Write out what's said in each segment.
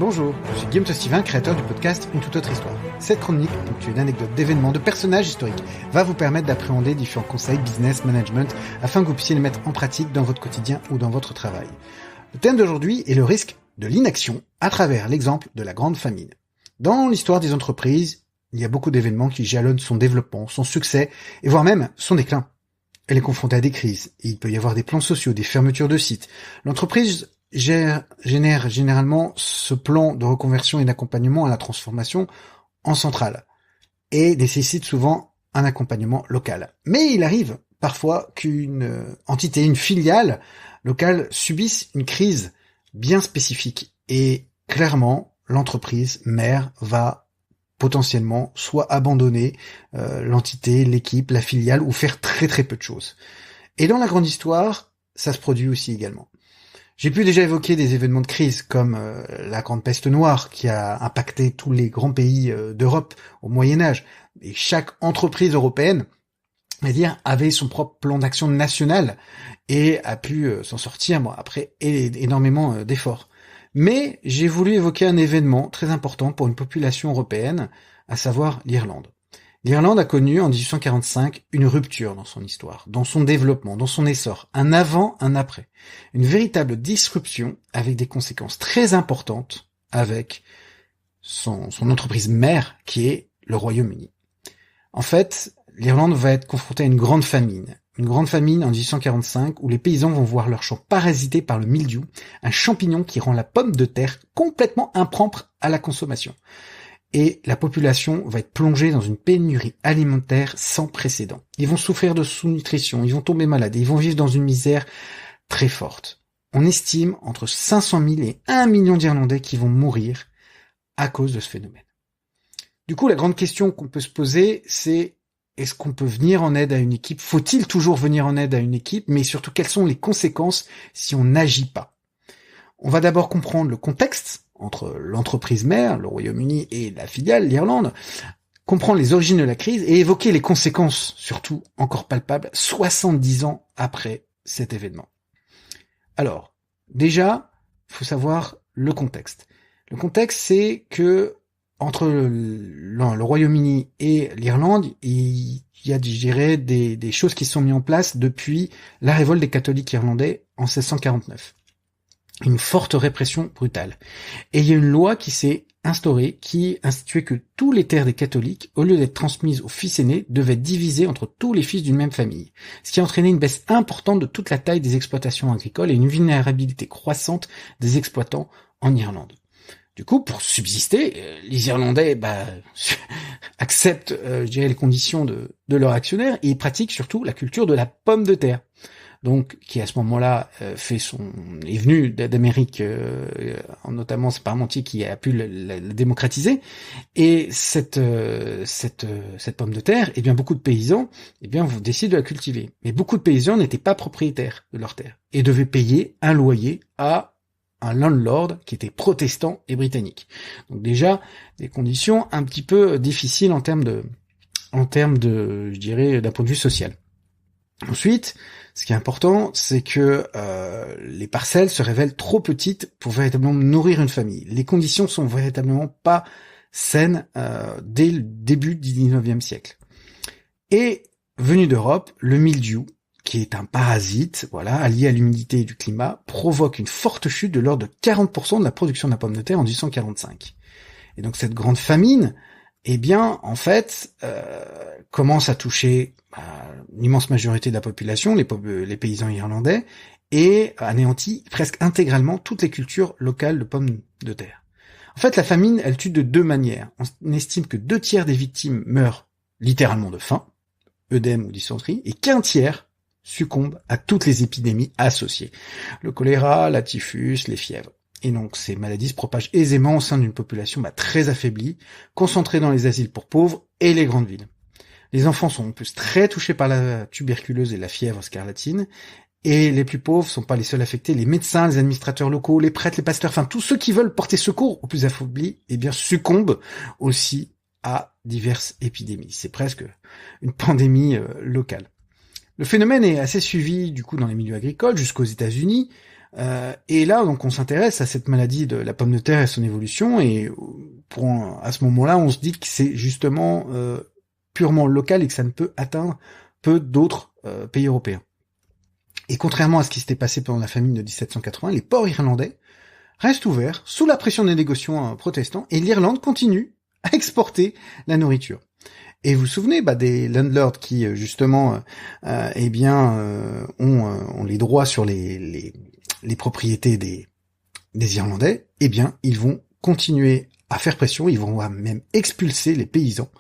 Bonjour, je suis Guillaume Tostivin, créateur du podcast Une toute autre histoire. Cette chronique, ponctuée d'anecdotes, d'événements, de personnages historiques, va vous permettre d'appréhender différents conseils business, management, afin que vous puissiez les mettre en pratique dans votre quotidien ou dans votre travail. Le thème d'aujourd'hui est le risque de l'inaction à travers l'exemple de la grande famine. Dans l'histoire des entreprises, il y a beaucoup d'événements qui jalonnent son développement, son succès, et voire même son déclin. Elle est confrontée à des crises, et il peut y avoir des plans sociaux, des fermetures de sites. L'entreprise génère généralement ce plan de reconversion et d'accompagnement à la transformation en centrale, et nécessite souvent un accompagnement local. Mais il arrive parfois qu'une entité, une filiale locale subisse une crise bien spécifique, et clairement, l'entreprise mère va potentiellement soit abandonner l'entité, l'équipe, la filiale, ou faire très très peu de choses. Et dans la grande histoire, ça se produit aussi également. J'ai pu déjà évoquer des événements de crise comme la Grande Peste Noire qui a impacté tous les grands pays d'Europe au Moyen-Âge. Et chaque entreprise européenne, avait son propre plan d'action national et a pu s'en sortir après énormément d'efforts. Mais j'ai voulu évoquer un événement très important pour une population européenne, à savoir l'Irlande. L'Irlande a connu en 1845 une rupture dans son histoire, dans son développement, dans son essor, un avant, un après. Une véritable disruption avec des conséquences très importantes avec son entreprise mère qui est le Royaume-Uni. En fait, l'Irlande va être confrontée à une grande famine en 1845 où les paysans vont voir leurs champs parasités par le mildiou, un champignon qui rend la pomme de terre complètement impropre à la consommation. Et la population va être plongée dans une pénurie alimentaire sans précédent. Ils vont souffrir de sous-nutrition, ils vont tomber malades, ils vont vivre dans une misère très forte. On estime entre 500 000 et 1 million d'Irlandais qui vont mourir à cause de ce phénomène. Du coup, la grande question qu'on peut se poser, c'est est-ce qu'on peut venir en aide à une équipe? Faut-il toujours venir en aide à une équipe? Mais surtout, quelles sont les conséquences si on n'agit pas? On va d'abord comprendre le contexte entre l'entreprise mère, le Royaume-Uni, et la filiale, l'Irlande, comprendre les origines de la crise et évoquer les conséquences, surtout encore palpables, 70 ans après cet événement. Alors, déjà, il faut savoir le contexte. Le contexte, c'est que entre le Royaume-Uni et l'Irlande, il y a, je dirais, des choses qui sont mises en place depuis la révolte des catholiques irlandais en 1649. Une forte répression brutale. Et il y a une loi qui s'est instaurée qui instituait que tous les terres des catholiques, au lieu d'être transmises aux fils aînés, devaient être divisées entre tous les fils d'une même famille. Ce qui a entraîné une baisse importante de toute la taille des exploitations agricoles et une vulnérabilité croissante des exploitants en Irlande. Du coup, pour subsister, les Irlandais acceptent les conditions de leurs actionnaires et ils pratiquent surtout la culture de la pomme de terre. Donc, qui à ce moment-là est venu d'Amérique, notamment c'est Parmentier qui a pu la démocratiser. Et cette pomme de terre, beaucoup de paysans, vous décident de la cultiver. Mais beaucoup de paysans n'étaient pas propriétaires de leur terre et devaient payer un loyer à un landlord qui était protestant et britannique. Donc déjà, des conditions un petit peu difficiles en termes de, je dirais, d'un point de vue social. Ensuite, ce qui est important, c'est que les parcelles se révèlent trop petites pour véritablement nourrir une famille. Les conditions sont véritablement pas saines dès le début du 19e siècle. Et venu d'Europe, le mildiou, qui est un parasite, allié à l'humidité du climat, provoque une forte chute de l'ordre de 40% de la production de la pomme de terre en 1845. Et donc cette grande famine, commence à toucher l'immense majorité de la population, les paysans irlandais, et anéantit presque intégralement toutes les cultures locales de pommes de terre. En fait, la famine, elle tue de deux manières. On estime que 2/3 des victimes meurent littéralement de faim, œdème ou dysenterie, et qu'un tiers succombe à toutes les épidémies associées. Le choléra, la typhus, les fièvres. Et donc, ces maladies se propagent aisément au sein d'une population très affaiblie, concentrée dans les asiles pour pauvres et les grandes villes. Les enfants sont en plus très touchés par la tuberculose et la fièvre scarlatine, et les plus pauvres sont pas les seuls affectés. Les médecins, les administrateurs locaux, les prêtres, les pasteurs, tous ceux qui veulent porter secours aux plus affaiblis, succombent aussi à diverses épidémies. C'est presque une pandémie locale. Le phénomène est assez suivi du coup dans les milieux agricoles jusqu'aux États-Unis. Et là, donc, on s'intéresse à cette maladie de la pomme de terre et son évolution, et à ce moment-là, on se dit que c'est justement purement local et que ça ne peut atteindre peu d'autres pays européens. Et contrairement à ce qui s'était passé pendant la famine de 1780, les ports irlandais restent ouverts sous la pression des négociants protestants, et l'Irlande continue à exporter la nourriture. Et vous vous souvenez des landlords qui justement ont les droits sur les propriétés des Irlandais, eh bien ils vont continuer à faire pression, ils vont même expulser les paysans,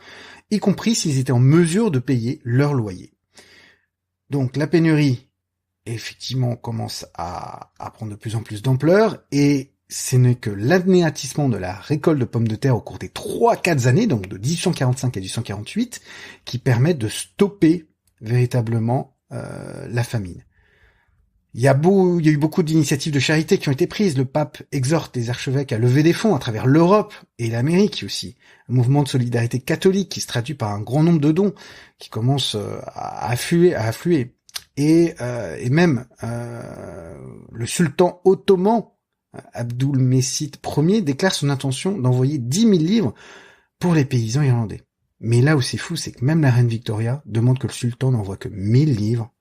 y compris s'ils étaient en mesure de payer leur loyer. Donc la pénurie effectivement commence à prendre de plus en plus d'ampleur, et ce n'est que l'anéantissement de la récolte de pommes de terre au cours des 3-4 années, donc de 1845 à 1848, qui permettent de stopper véritablement la famine. Il y a eu beaucoup d'initiatives de charité qui ont été prises. Le pape exhorte les archevêques à lever des fonds à travers l'Europe et l'Amérique aussi. Un mouvement de solidarité catholique qui se traduit par un grand nombre de dons qui commence à affluer. Et même le sultan ottoman Abdülmecit Ier déclare son intention d'envoyer 10 000 livres pour les paysans irlandais. Mais là où c'est fou, c'est que même la reine Victoria demande que le sultan n'envoie que 1000 livres,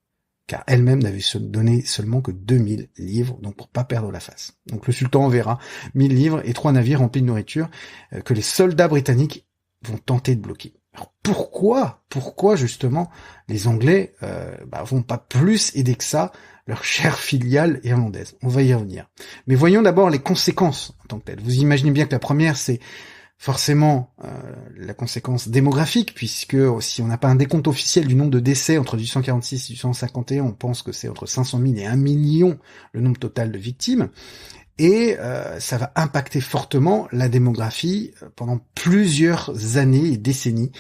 car elle-même n'avait donné seulement que 2000 livres, donc pour pas perdre la face. Donc le sultan enverra 1000 livres et 3 navires remplis de nourriture que les soldats britanniques vont tenter de bloquer. Alors pourquoi justement les Anglais vont pas plus aider que ça leur chère filiale irlandaise? On va y revenir. Mais voyons d'abord les conséquences en tant que telles. Vous imaginez bien que la première, c'est forcément la conséquence démographique, puisque si on n'a pas un décompte officiel du nombre de décès entre 1846 et 1851, on pense que c'est entre 500 000 et 1 million le nombre total de victimes. Et ça va impacter fortement la démographie pendant plusieurs années et décennies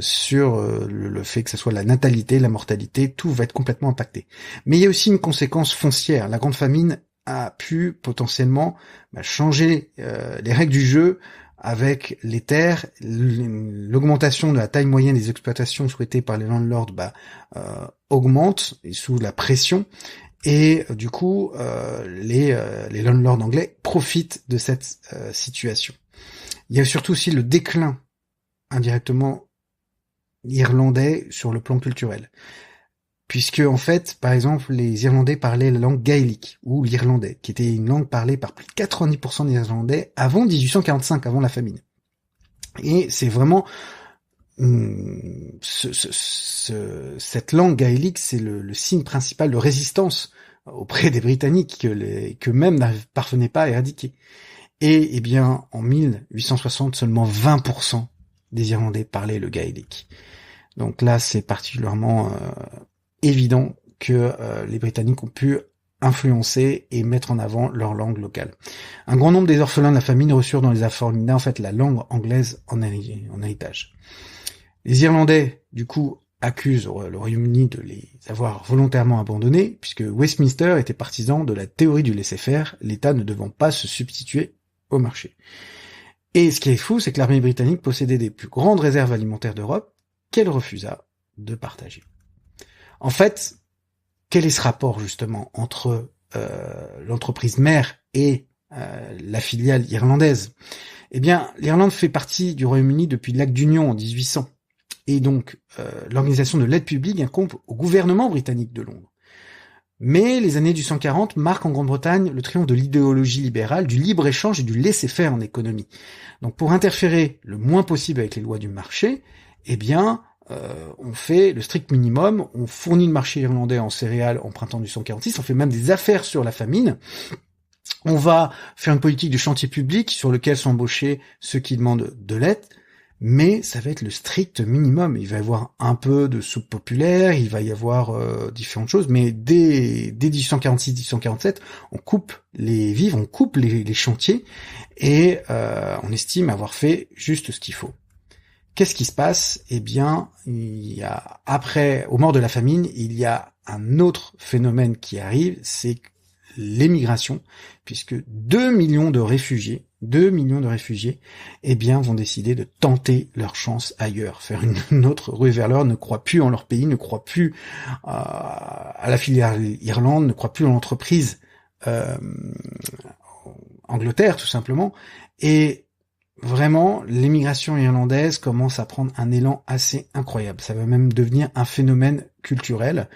sur le fait que ce soit la natalité, la mortalité, tout va être complètement impacté. Mais il y a aussi une conséquence foncière. La grande famine a pu potentiellement changer les règles du jeu avec les terres, l'augmentation de la taille moyenne des exploitations souhaitées par les landlords augmente et sous la pression. Et du coup, les landlords anglais profitent de cette situation. Il y a surtout aussi le déclin indirectement irlandais sur le plan culturel. Puisque, en fait, par exemple, les Irlandais parlaient la langue gaélique, ou l'irlandais, qui était une langue parlée par plus de 90% des Irlandais avant 1845, avant la famine. Et c'est vraiment cette langue gaélique, c'est le signe principal de résistance auprès des Britanniques que même n'parvenaient pas à éradiquer. Et eh bien, en 1860, seulement 20% des Irlandais parlaient le gaélique. Donc là, c'est particulièrement évident que les Britanniques ont pu influencer et mettre en avant leur langue locale. Un grand nombre des orphelins de la famine reçurent dans les orphelinats en fait la langue anglaise en héritage. Les Irlandais, du coup, accusent le Royaume-Uni de les avoir volontairement abandonnés, puisque Westminster était partisan de la théorie du laisser-faire, l'État ne devant pas se substituer au marché. Et ce qui est fou, c'est que l'armée britannique possédait des plus grandes réserves alimentaires d'Europe qu'elle refusa de partager. En fait, quel est ce rapport justement entre l'entreprise mère et la filiale irlandaise? Eh bien, l'Irlande fait partie du Royaume-Uni depuis l'acte d'union en 1800. Et donc, l'organisation de l'aide publique incombe au gouvernement britannique de Londres. Mais les années du 140 marquent en Grande-Bretagne le triomphe de l'idéologie libérale, du libre-échange et du laisser-faire en économie. Donc, pour interférer le moins possible avec les lois du marché, eh bien, on fait le strict minimum, on fournit le marché irlandais en céréales en printemps du 146, on fait même des affaires sur la famine. On va faire une politique de chantier public sur lequel sont embauchés ceux qui demandent de l'aide, mais ça va être le strict minimum. Il va y avoir un peu de soupe populaire, il va y avoir différentes choses, mais dès 1846-1847, on coupe les vivres, on coupe les chantiers, et on estime avoir fait juste ce qu'il faut. Qu'est-ce qui se passe? Eh bien, au mort de la famine, il y a un autre phénomène qui arrive, c'est l'émigration, puisque 2 millions de réfugiés 2 millions de réfugiés, eh bien, vont décider de tenter leur chance ailleurs, faire une autre rue vers l'or, ne croient plus en leur pays, ne croient plus à la filière Irlande, ne croient plus en l'entreprise Angleterre, tout simplement. Et vraiment, l'émigration irlandaise commence à prendre un élan assez incroyable. Ça va même devenir un phénomène culturel,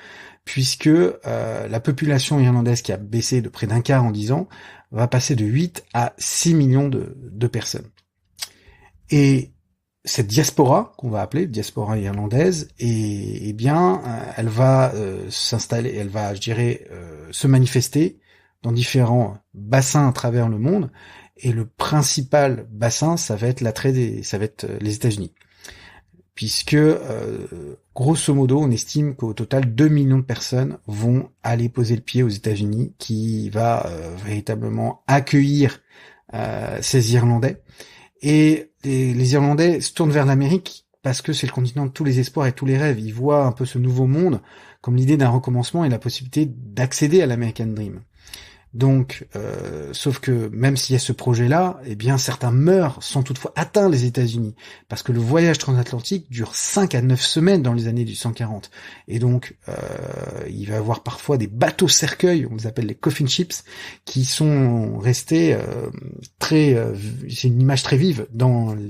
puisque la population irlandaise, qui a baissé de près d'un quart en 10 ans, va passer de 8 à 6 millions de personnes. Et cette diaspora, qu'on va appeler diaspora irlandaise, eh bien, elle va s'installer, elle va, je dirais, se manifester dans différents bassins à travers le monde. Et le principal bassin, ça va être les États-Unis. Puisque, grosso modo, on estime qu'au total, 2 millions de personnes vont aller poser le pied aux États-Unis, qui va véritablement accueillir ces Irlandais. Et les Irlandais se tournent vers l'Amérique parce que c'est le continent de tous les espoirs et tous les rêves. Ils voient un peu ce nouveau monde comme l'idée d'un recommencement et la possibilité d'accéder à l'American Dream. Donc, sauf que même s'il y a ce projet-là, eh bien certains meurent sans toutefois atteindre les États-Unis, parce que le voyage transatlantique dure 5 à 9 semaines dans les années du 140. Et donc, il va y avoir parfois des bateaux cercueils, on les appelle les coffin ships, qui sont restés c'est une image très vive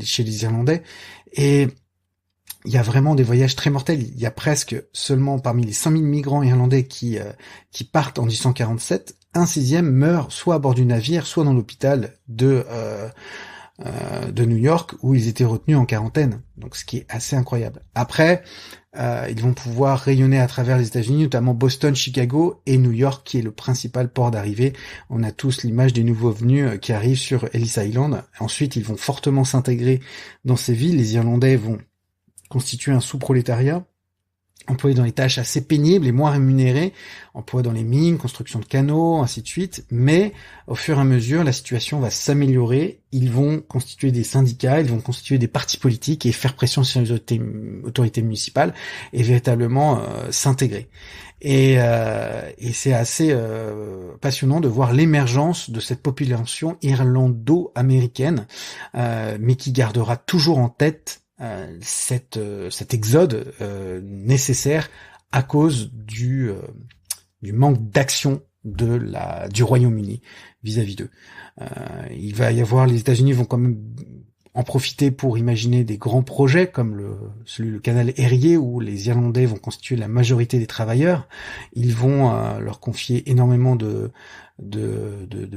chez les Irlandais. Et il y a vraiment des voyages très mortels. Il y a presque seulement parmi les 100 000 migrants irlandais qui partent en 1847, un sixième meurt soit à bord du navire, soit dans l'hôpital de New York, où ils étaient retenus en quarantaine. Donc, ce qui est assez incroyable. Après, ils vont pouvoir rayonner à travers les États-Unis, notamment Boston, Chicago et New York, qui est le principal port d'arrivée. On a tous l'image des nouveaux venus qui arrivent sur Ellis Island. Ensuite, ils vont fortement s'intégrer dans ces villes. Les Irlandais vont constituer un sous-prolétariat, employés dans les tâches assez pénibles et moins rémunérées, employés dans les mines, construction de canaux, ainsi de suite. Mais au fur et à mesure, la situation va s'améliorer. Ils vont constituer des syndicats, ils vont constituer des partis politiques et faire pression sur les autorités municipales et véritablement s'intégrer. Et c'est assez passionnant de voir l'émergence de cette population irlando-américaine, mais qui gardera toujours en tête cet exode nécessaire à cause du manque d'action du Royaume-Uni vis-à-vis d'eux. Il va y avoir, les États-Unis vont quand même en profiter pour imaginer des grands projets comme le canal Erie, où les Irlandais vont constituer la majorité des travailleurs. Ils vont leur confier énormément de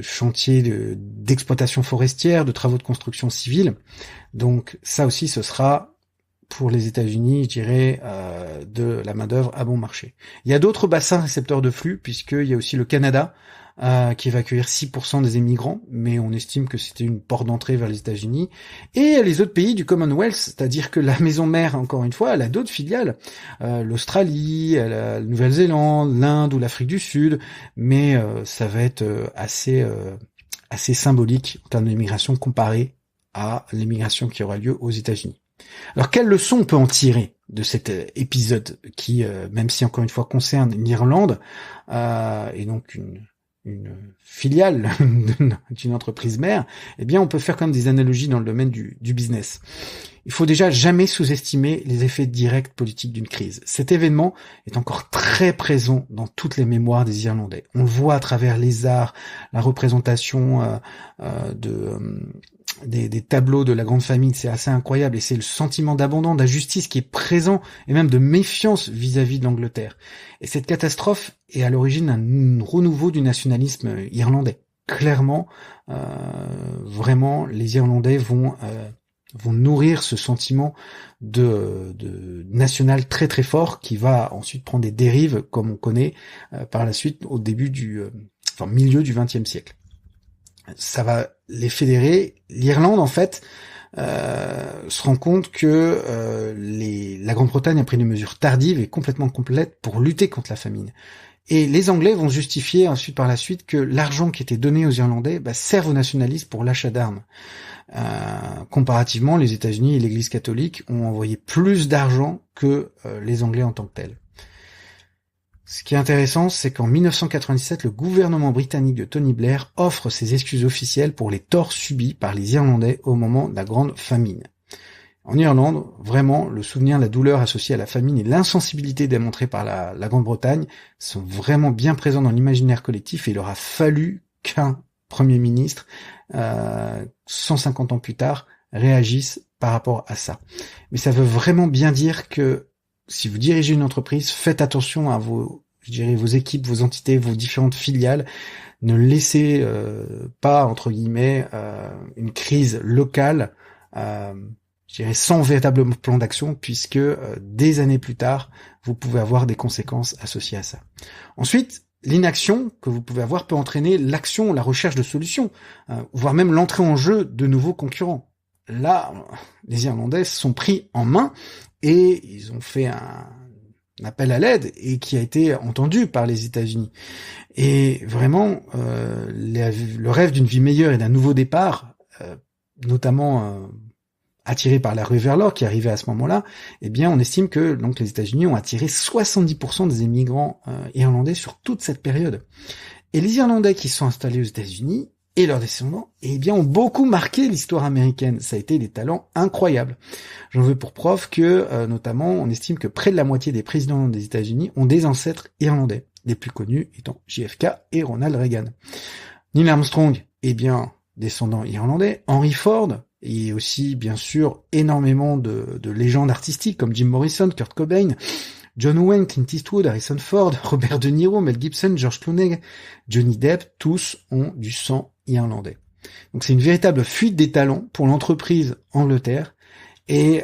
chantiers d'exploitation forestière, de travaux de construction civile. Donc ça aussi, ce sera pour les États-Unis, je dirais, de la main-d'œuvre à bon marché. Il y a d'autres bassins récepteurs de flux, puisqu'il y a aussi le Canada, qui va accueillir 6% des émigrants, mais on estime que c'était une porte d'entrée vers les États-Unis. Et les autres pays du Commonwealth, c'est-à-dire que la maison mère, encore une fois, elle a d'autres filiales, l'Australie, la Nouvelle-Zélande, l'Inde ou l'Afrique du Sud, mais ça va être assez symbolique en termes d'immigration comparé à l'immigration qui aura lieu aux États-Unis. Alors, quelle leçon on peut en tirer de cet épisode qui, même si encore une fois concerne l'Irlande, et donc une filiale d'une entreprise mère, eh bien, on peut faire quand même des analogies dans le domaine du business. Il faut déjà jamais sous-estimer les effets directs politiques d'une crise. Cet événement est encore très présent dans toutes les mémoires des Irlandais. On le voit à travers les arts, la représentation des tableaux de la grande famille, c'est assez incroyable, et c'est le sentiment d'abandon, d'injustice qui est présent, et même de méfiance vis-à-vis de l'Angleterre. Et cette catastrophe est à l'origine d'un renouveau du nationalisme irlandais. Clairement, vraiment, les Irlandais vont nourrir ce sentiment de national très très fort, qui va ensuite prendre des dérives, comme on connaît par la suite au début milieu du XXe siècle. Ça va les fédérer. L'Irlande, en fait, se rend compte que la Grande-Bretagne a pris des mesures tardives et complètement complètes pour lutter contre la famine. Et les Anglais vont justifier ensuite par la suite que l'argent qui était donné aux Irlandais serve aux nationalistes pour l'achat d'armes. Comparativement, les États-Unis et l'Église catholique ont envoyé plus d'argent que les Anglais en tant que tels. Ce qui est intéressant, c'est qu'en 1997, le gouvernement britannique de Tony Blair offre ses excuses officielles pour les torts subis par les Irlandais au moment de la Grande Famine. En Irlande, vraiment, le souvenir de la douleur associée à la famine et l'insensibilité démontrée par la Grande-Bretagne sont vraiment bien présents dans l'imaginaire collectif et il aura fallu qu'un Premier ministre, 150 ans plus tard, réagisse par rapport à ça. Mais ça veut vraiment bien dire que si vous dirigez une entreprise, faites attention à vos équipes, vos entités, vos différentes filiales. Ne laissez pas, entre guillemets, une crise locale sans véritable plan d'action, puisque des années plus tard, vous pouvez avoir des conséquences associées à ça. Ensuite, l'inaction que vous pouvez avoir peut entraîner l'action, la recherche de solutions, voire même l'entrée en jeu de nouveaux concurrents. Là, les Irlandais se sont pris en main et ils ont fait un appel à l'aide et qui a été entendu par les États-Unis. Et vraiment, le rêve d'une vie meilleure et d'un nouveau départ, notamment attiré par la rue vers l'or qui arrivait à ce moment-là, eh bien, on estime que donc les États-Unis ont attiré 70% des immigrants irlandais sur toute cette période. Et les Irlandais qui se sont installés aux États-Unis et leurs descendants, eh bien, ont beaucoup marqué l'histoire américaine. Ça a été des talents incroyables. J'en veux pour preuve que, notamment, on estime que près de la moitié des présidents des États-Unis ont des ancêtres irlandais, les plus connus étant JFK et Ronald Reagan. Neil Armstrong, eh bien, descendant irlandais. Henry Ford, et aussi, bien sûr, énormément de légendes artistiques comme Jim Morrison, Kurt Cobain, John Wayne, Clint Eastwood, Harrison Ford, Robert De Niro, Mel Gibson, George Clooney, Johnny Depp, tous ont du sang irlandais. Donc c'est une véritable fuite des talents pour l'entreprise Angleterre et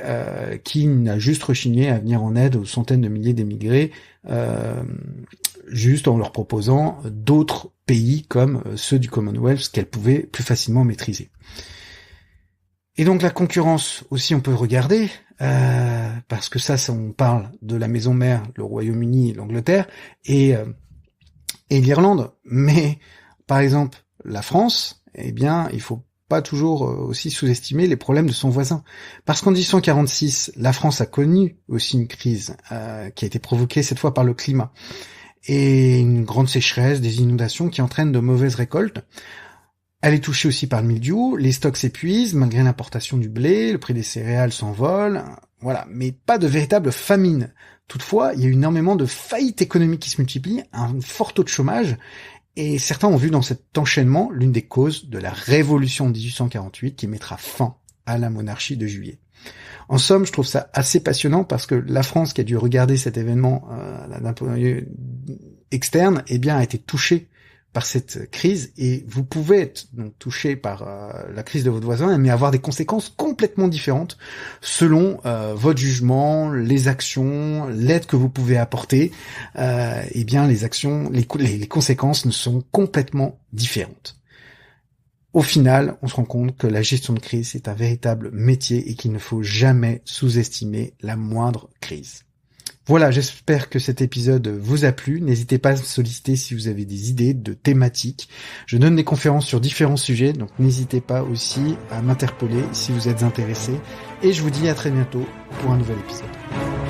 qui n'a juste rechigné à venir en aide aux centaines de milliers d'émigrés juste en leur proposant d'autres pays comme ceux du Commonwealth qu'elle pouvait plus facilement maîtriser. Et donc la concurrence aussi on peut regarder, parce que ça on parle de la maison mère, le Royaume-Uni, l'Angleterre, et l'Irlande, mais par exemple la France, eh bien il faut pas toujours aussi sous-estimer les problèmes de son voisin. Parce qu'en 1846, la France a connu aussi une crise qui a été provoquée cette fois par le climat, et une grande sécheresse, des inondations qui entraînent de mauvaises récoltes. Elle est touchée aussi par le mildiou, les stocks s'épuisent malgré l'importation du blé, le prix des céréales s'envole, voilà, mais pas de véritable famine. Toutefois, il y a eu énormément de faillites économiques qui se multiplient, un fort taux de chômage, et certains ont vu dans cet enchaînement l'une des causes de la révolution de 1848 qui mettra fin à la monarchie de Juillet. En somme, je trouve ça assez passionnant parce que la France qui a dû regarder cet événement d'un point de vue externe, eh bien, a été touchée par cette crise, et vous pouvez être donc touché par la crise de votre voisin, mais avoir des conséquences complètement différentes selon votre jugement, les actions, l'aide que vous pouvez apporter. Eh bien, les actions, les conséquences ne sont complètement différentes. Au final, on se rend compte que la gestion de crise est un véritable métier et qu'il ne faut jamais sous-estimer la moindre crise. Voilà, j'espère que cet épisode vous a plu. N'hésitez pas à me solliciter si vous avez des idées de thématiques. Je donne des conférences sur différents sujets, donc n'hésitez pas aussi à m'interpeller si vous êtes intéressé. Et je vous dis à très bientôt pour un nouvel épisode.